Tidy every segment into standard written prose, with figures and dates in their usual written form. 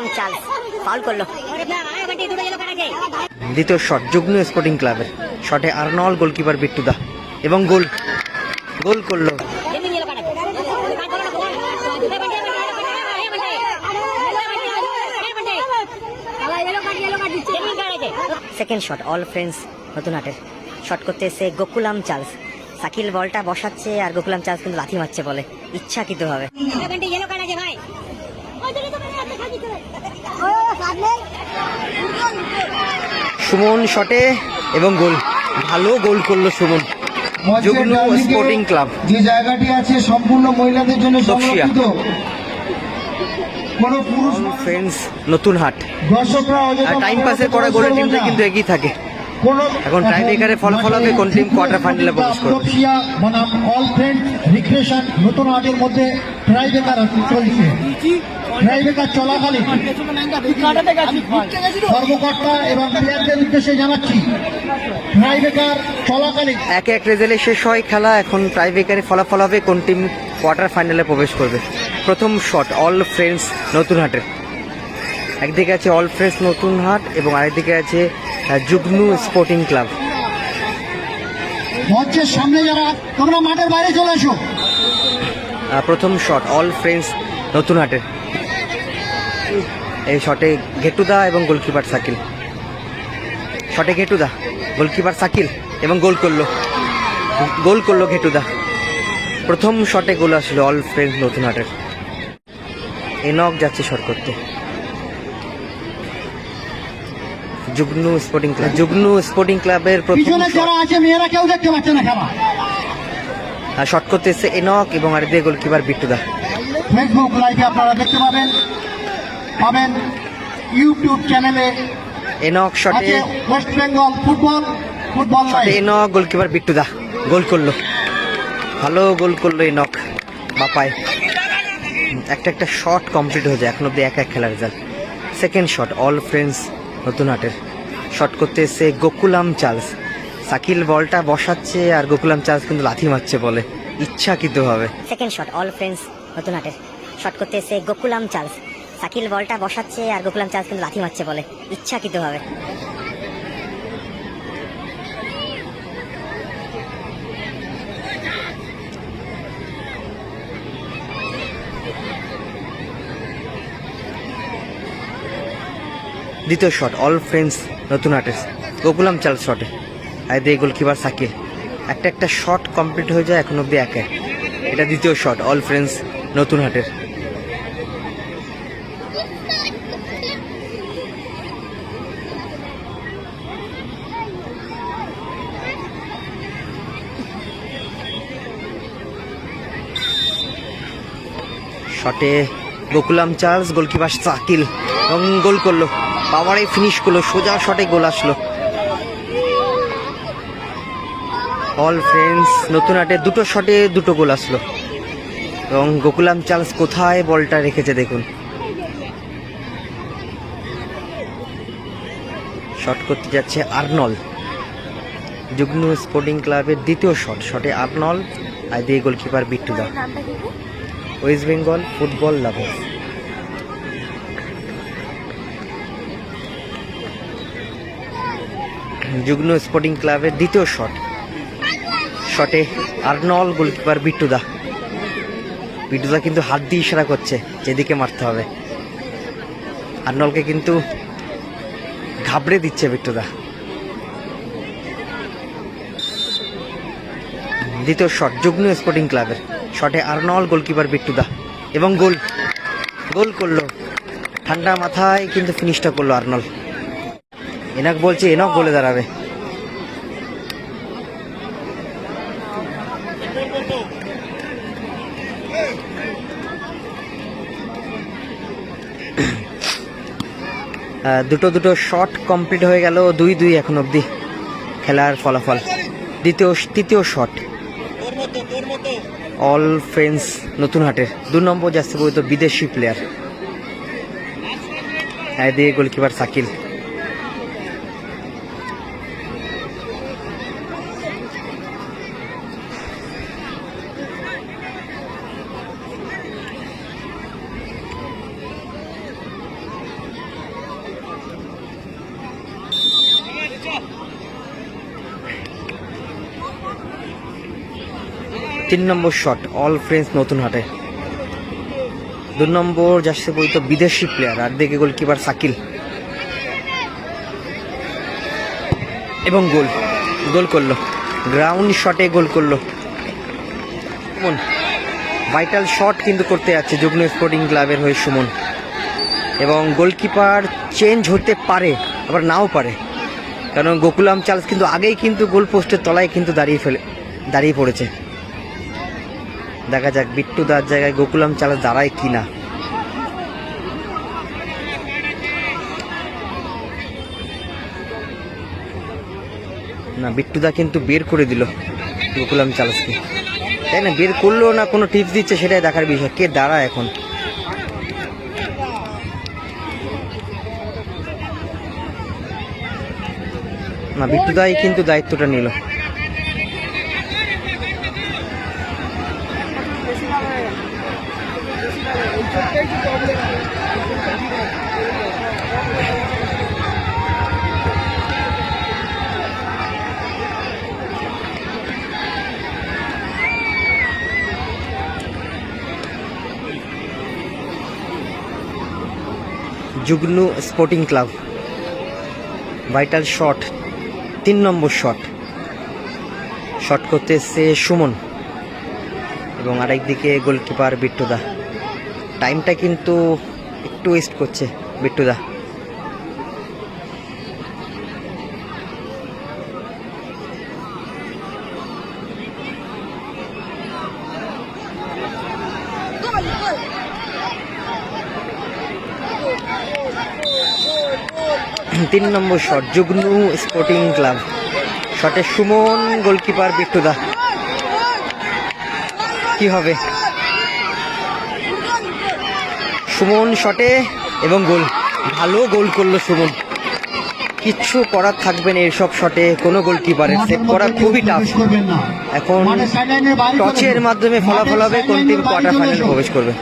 Gokulam Charles foul করলো। দ্বিতীয় shot যুগ্ন sporting ক্লাবের, শটে আর্নল্ড গোলকিপার বিট্টুদা এবং গোল গোল করলো। সেকেন্ড শট অল ফ্রেন্ডস নতুন হাটের, শট করতে এসে গোকুলাম চার্লস, সাকিল বলটা বসাচ্ছে আর গোকুলাম চার্লস কিন্তু লাথি মারছে বলে ইচ্ছাকৃতভাবে। সুমন শটে এবং গোল, ভালো গোল করলো সুমন। যুগ্ন স্পোর্টিং ক্লাব যে জায়গাটি আছে সম্পূর্ণ মহিলাদের জন্য সংরক্ষিত, কোন পুরুষ ফ্রেন্ডস নতুন হাট। দর্শকরা টাইম পাসের করা গোলের টিমটা কিন্তু এগিয়ে থাকে। এখন টাই ব্রেকারে ফলাফল হবে কোন টিম কোয়ার্টার ফাইনালে প্রবেশ করবে। বনাম অল ফ্রেন্ডস রিক্রিয়েশন নতুন হাটের মধ্যে ট্রাই ব্রেকার চলছে। ট্রাই ব্রেকার চলাকালীন কর্মকর্তা এবং প্লেয়ারদের উদ্দেশ্যে জানাচ্ছি, ট্রাই ব্রেকার চলাকালীন 1-1 রেজাল্টে শেষ হয় খেলা। এখন টাই ব্রেকারে ফলাফল হবে কোন টিম কোয়ার্টার ফাইনালে প্রবেশ করবে। প্রথম শট অল ফ্রেন্ডস নতুন হাটের, একদিকে আছে অল ফ্রেন্ডস নতুন হাট এবং আরেকদিকে আছে যুগ্ন স্পোর্টিং ক্লাব। মঞ্চের সামনে যারা তোমরা মাঠের বাইরে চলে এসো। প্রথম শট অল ফ্রেন্ডস নতুন হাটের, এই শটে ঘেটুদা এবং গোলকিপার সাকিল, শটে ঘেটুদা গোলকিপার সাকিল এবং গোল করলো ঘেটুদা। প্রথম শটে গোল আসলো অল ফ্রেন্ডস নতুন হাটের। এনক যাচ্ছে শট করতে, যুগ্ন স্পোর্টিং ক্লাবের প্রথম শট করতে এসে এনক এবং আরেকদিকে গোলকিপার বিট্টুদা। ফেসবুক লাইভে আপনারা দেখতে পাবেন ইউটিউব চ্যানেলে এনক শটে ওয়েস্ট বেঙ্গল ফুটবল শটে এনক গোলকিপার বিট্টুদা গোল করলো, ভালো গোল করলো এনক বাপায়। একটা শট কমপ্লিট হয়ে যায়, এখন অব্দি 1-1 খেলার result. Second shot all friends নতুন হাটের, শট করতে এসে গোকুলাম চার্লস, সাকিল বলটা বসাচ্ছে আর গোকুলাম চার্লস কিন্তু লাথি মারছে বলে ইচ্ছাকৃতভাবে। সেকেন্ড শট অল ফ্রেন্ডস নতুন হাটের, শট করতে এসে গোকুলাম চার্লস, সাকিল বলটা বসাচ্ছে আর গোকুলাম চার্লস কিন্তু লাথি মারছে বলে ইচ্ছাকৃতভাবে। দ্বিতীয় শট অল ফ্রেন্ডস নতুন হাটের, গোকুলাম চার্লস শটে আর দিয়ে গোলকিপার সাকিল, একটা শট কমপ্লিট হয়ে যায়, এখন অব্দি 1-1। এটা দ্বিতীয় শট অল ফ্রেন্ডস নতুন হাটের। শটে গোকুলাম চার্লস, গোলকিপার সাকিল এবং গোল করলো, পাওয়ারে ফিনিশ করলো, সোজা শটে গোল আসলো। অল ফ্রেন্ডস নতুন হাটে দুটো শটে দুটো গোল আসলো এবং গোকুলাম চার্লস কোথায় বলটা রেখেছে দেখুন। শট করতে যাচ্ছে আর্নল্ড, যুগ্ন স্পোর্টিং ক্লাবের দ্বিতীয় শটে আর্নল্ড আর দিয়ে গোলকিপার বিট্টুদা। West Bengal football lovers. যুগ্ন স্পোর্টিং ক্লাবের দ্বিতীয় শটে আর্নল্ড গোলকিপার বিট্টুদা কিন্তু হাত দিয়ে ইশারা করছে যেদিকে মারতে হবে। আর্নল্ডকে কিন্তু ঘাবড়ে দিচ্ছে বিট্টুদা। দ্বিতীয় শট যুগ্ন স্পোর্টিং ক্লাবের, শটে আর্নল্ড গোলকিপার বিট্টুদা এবং গোল করলো, ঠান্ডা মাথায় কিন্তু ফিনিশটা করলো আর্নল্ড। এনক বলছে এনক গোলে দাঁড়াবে। দুটো শট কমপ্লিট হয়ে গেল, 2-2 এখন অবধি খেলার ফলাফল। তৃতীয় শট অল ফ্রেন্ডস নতুন হাটের, 2 নম্বর যাচ্ছে বলতো বিদেশি প্লেয়ার দিয়ে গোলকিপার সাকিল। 3 নম্বর শট, অল ফ্রেন্ডস নতুন হাটে। 2 নম্বর যাচ্ছে বলতো বিদেশি প্লেয়ার, আর দিকে গোলকিপার সাকিল, এবং গোল করলো, গ্রাউন্ড শটে গোল করলো। সুমন ভাইটাল শট কিন্তু করতে যাচ্ছে যুগ্ন স্পোর্টিং ক্লাবের হয়ে সুমন, এবং গোলকিপার চেঞ্জ হতে পারে আবার নাও পারে, কারণ গোকুলাম চার্লস কিন্তু আগেই কিন্তু গোল পোস্টের তলায় কিন্তু দাঁড়িয়ে পড়েছে। দেখা যাক বিট্টু দার জায়গায় গোকুলাম চার্লস দাঁড়ায় কিনা। না, বিট্টুদা কিন্তু বের করে দিল গোকুলাম চার্লসকে, তাই না? বের করলো না কোনো টিপস দিচ্ছে, সেটাই দেখার বিষয়, কে দাঁড়ায় এখন। না, বিট্টুদাই কিন্তু দায়িত্বটা নিল। যুগ্নু স্পোর্টিং ক্লাব, ভাইটাল শট, 3 নম্বর শট করতে এসছে সুমন, এবং আরেকদিকে গোলকিপার বিট্টুদা। টাইমটা কিন্তু একটু ওয়েস্ট করছে বিট্টুদা। তিন নম্বর শট, যুগ্নু স্পোর্টিং ক্লাব, শটে সুমন, গোলকিপার বিট্টুদা। কি হবে? সুমন শটে এবং গোল, ভালো গোল করলো সুমন। কিচ্ছু করার থাকবে না এইসব শটে, কোনো গোলকিপারের সেভ করা খুবই টাফ। এখন টচের মাধ্যমে ফলাফল হবে কোন টিম কোয়ার্টার ফাইনালে প্রবেশ করবে।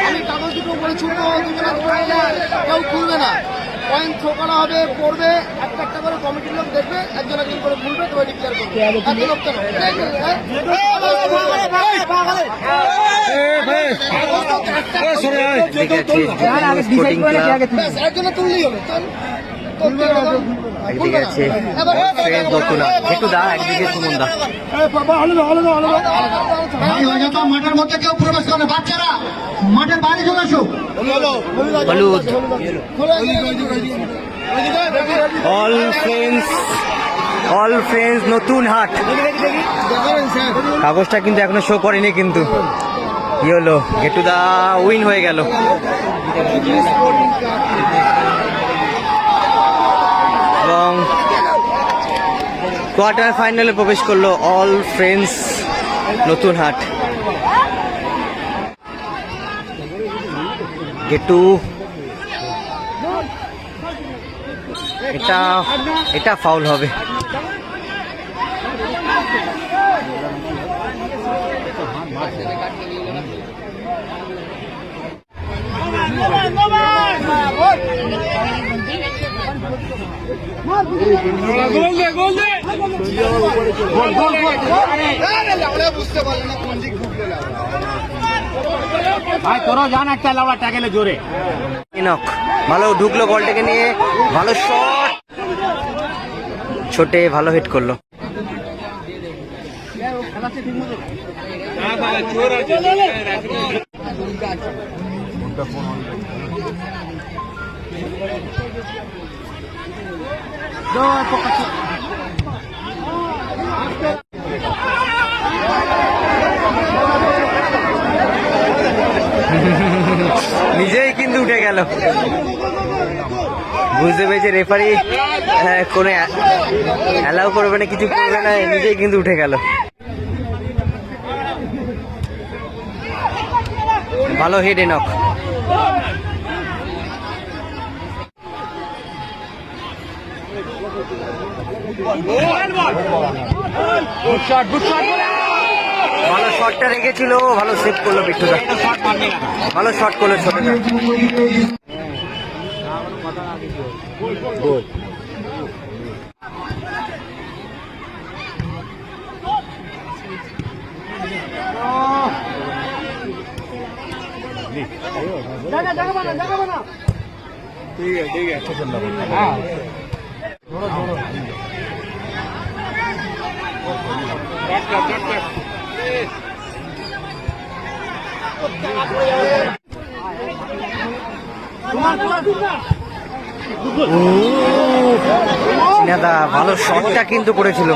আমি কাগজ দুটো উপরে ছুটবো, কেউ খুলবে না, পয়েন্ট থ্রো করা হবে, পড়বে, একটা একটা করে কমিটির লোক দেখবে, একজন একজন করে খুলবে, তবে ডিক্লেয়ার করবে। এত লোক কেন? একজনে তুললেই হবে। একদিকে আছে একদিকে সুমনদা। মাঠের মধ্যে কেউ প্রবেশ করে, বাচ্চারা মাঠের বাইরে চলে আসো। হলুদ, অল ফ্রেন্ডস নতুন হাট। কাগজটা কিন্তু এখনো শো করেনি, কিন্তু কি হলো, গেটুদা উইন হয়ে গেল। এবং কোয়ার্টার ফাইনালে প্রবেশ করলো অল ফ্রেন্ডস নতুন হাট। গেটু, এটা ফাউল হবে। ভালো ঢুকলো বলটাকে নিয়ে, ভালো শট, ছোটে ভালো হিট করলো। নিজেই কিন্তু উঠে গেল, বুঝতে পেরেছে রেফারি কোনো অ্যালাউ করবে না, কিছু করবে না, নিজেই কিন্তু উঠে গেল। ভালো হেড এনক। ভালো শটটা রেখেছিল, ভালো সেভ করলো বিট্টুদা, ভালো শট করলো ছোটটা। চিনাদা ভালো শটটা কিন্তু করেছিল।